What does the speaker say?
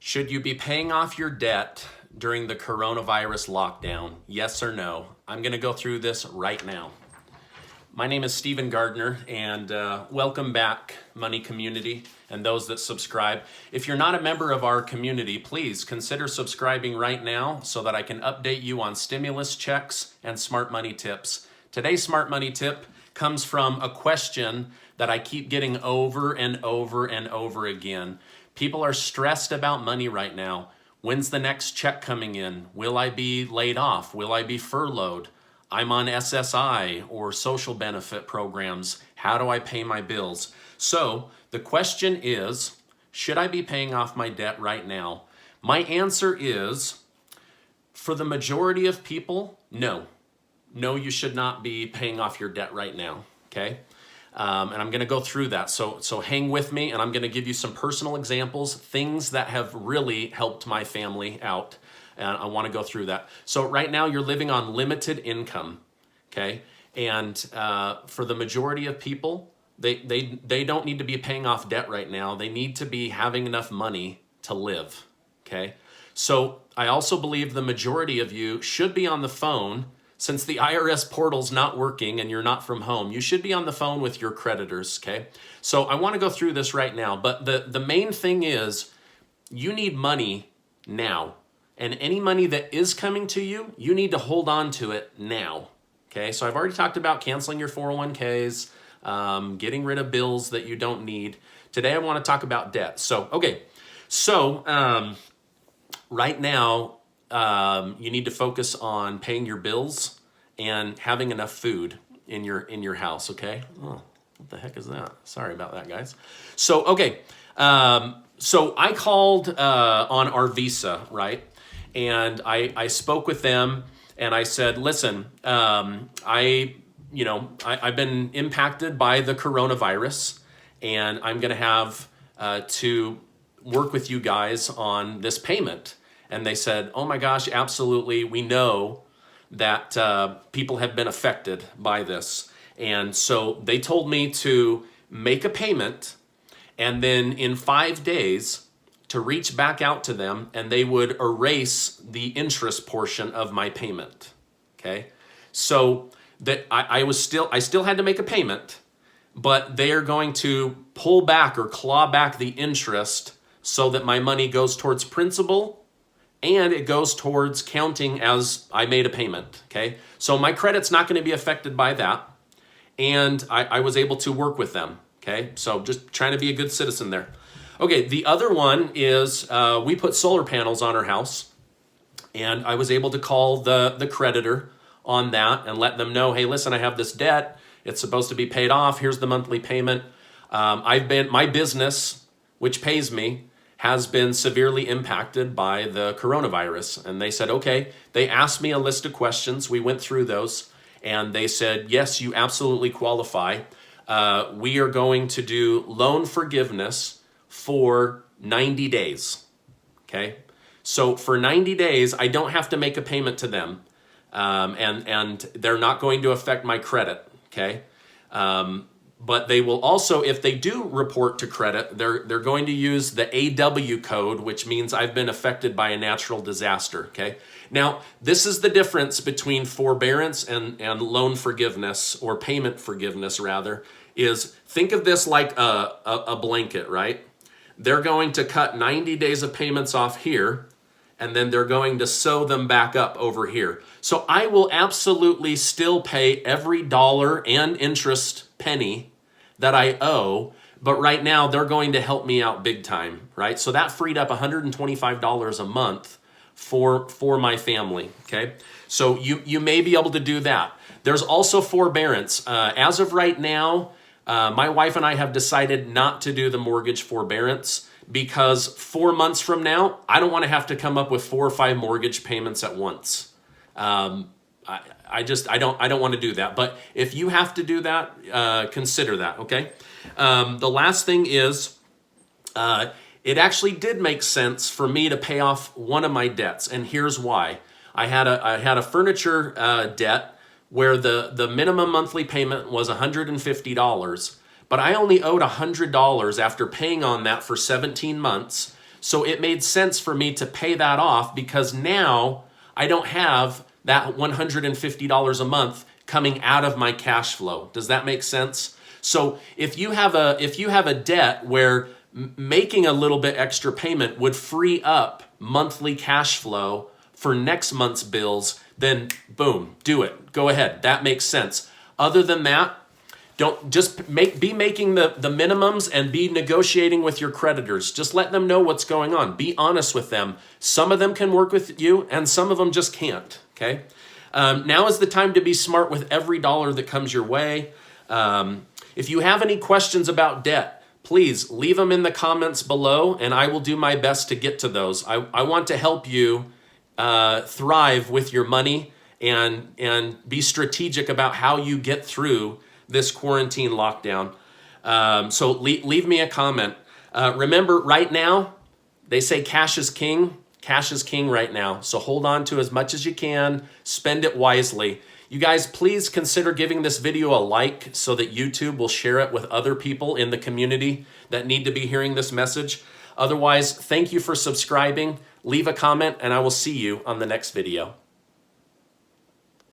Should you be paying off your debt during the coronavirus lockdown? Yes or no? I'm going to go through this right now. My name is Gardner, and welcome back, Money Community, and those that subscribe. If you're not a member of our community, please consider subscribing right now so that I can update you on stimulus checks and smart money tips. Today's smart money tip comes from a question that I keep getting over and over and over again. People are stressed about money right now. When's the next check coming in? Will I be laid off? Will I be furloughed? I'm on SSI or social benefit programs. How do I pay my bills? So the question is, should I be paying off my debt right now? My answer is, for the majority of people, no. No, you should not be paying off your debt right now, okay? And I'm going to go through that. So hang with me, and I'm going to give you some personal examples, things that have really helped my family out. And I want to go through that. So right now you're living on limited income, okay? And for the majority of people, they don't need to be paying off debt right now. They need to be having enough money to live, okay? So I also believe the majority of you should be on the phone. Since the IRS portal's not working and you're not from home, you should be on the phone with your creditors, okay? So I want to go through this right now, but the main thing is you need money now. And any money that is coming to you, you need to hold on to it now, okay? So I've already talked about canceling your 401ks, getting rid of bills that you don't need. Today I want to talk about debt. So, okay, so right now, you need to focus on paying your bills and having enough food in your house, okay? Oh, what the heck is that? Sorry about that, guys. So, okay, so I called on our Visa, right? And I spoke with them and I said, listen, I've been impacted by the coronavirus, and I'm going to have to work with you guys on this payment. And they said, oh my gosh, absolutely. We know that people have been affected by this. And so they told me to make a payment, and then in 5 days to reach back out to them, and they would erase the interest portion of my payment. Okay. So that I still had to make a payment, but they are going to pull back or claw back the interest so that my money goes towards principal, and it goes towards counting as I made a payment, okay? So my credit's not going to be affected by that, and I was able to work with them, okay? So just trying to be a good citizen there. Okay, the other one is we put solar panels on our house, and I was able to call the creditor on that and let them know, hey, listen, I have this debt. It's supposed to be paid off. Here's the monthly payment. My business, which pays me, has been severely impacted by the coronavirus. And they said, okay, they asked me a list of questions. We went through those, and they said, yes, you absolutely qualify. We are going to do loan forgiveness for 90 days, okay? So for 90 days, I don't have to make a payment to them, and they're not going to affect my credit, okay? But they will also, if they do report to credit, they're going to use the AW code, which means I've been affected by a natural disaster, okay? Now, this is the difference between forbearance and loan forgiveness, or payment forgiveness, rather, is think of this like a blanket, right? They're going to cut 90 days of payments off here, and then they're going to sew them back up over here. So I will absolutely still pay every dollar and interest penny that I owe, but right now they're going to help me out big time, right? So that freed up $125 a month for my family, okay? So you may be able to do that. There's also forbearance. As of right now, my wife and I have decided not to do the mortgage forbearance because 4 months from now, I don't want to have to come up with 4 or 5 mortgage payments at once. I don't want to do that. But if you have to do that, consider that, okay? The last thing is, it actually did make sense for me to pay off one of my debts, and here's why. I had a furniture debt where the minimum monthly payment was $150, but I only owed $100 after paying on that for 17 months. So it made sense for me to pay that off because now I don't have that $150 a month coming out of my cash flow. Does that make sense? So if you have a debt where making a little bit extra payment would free up monthly cash flow for next month's bills, then boom, do it. Go ahead. That makes sense. Other than that, don't just be making the minimums and be negotiating with your creditors. Just let them know what's going on. Be honest with them. Some of them can work with you and some of them just can't, okay? Now is the time to be smart with every dollar that comes your way. If you have any questions about debt, please leave them in the comments below and I will do my best to get to those. I want to help you thrive with your money and be strategic about how you get through this quarantine lockdown. So leave me a comment. Remember, right now, they say cash is king. Cash is king right now. So hold on to as much as you can. Spend it wisely. You guys, please consider giving this video a like so that YouTube will share it with other people in the community that need to be hearing this message. Otherwise, thank you for subscribing. Leave a comment, and I will see you on the next video.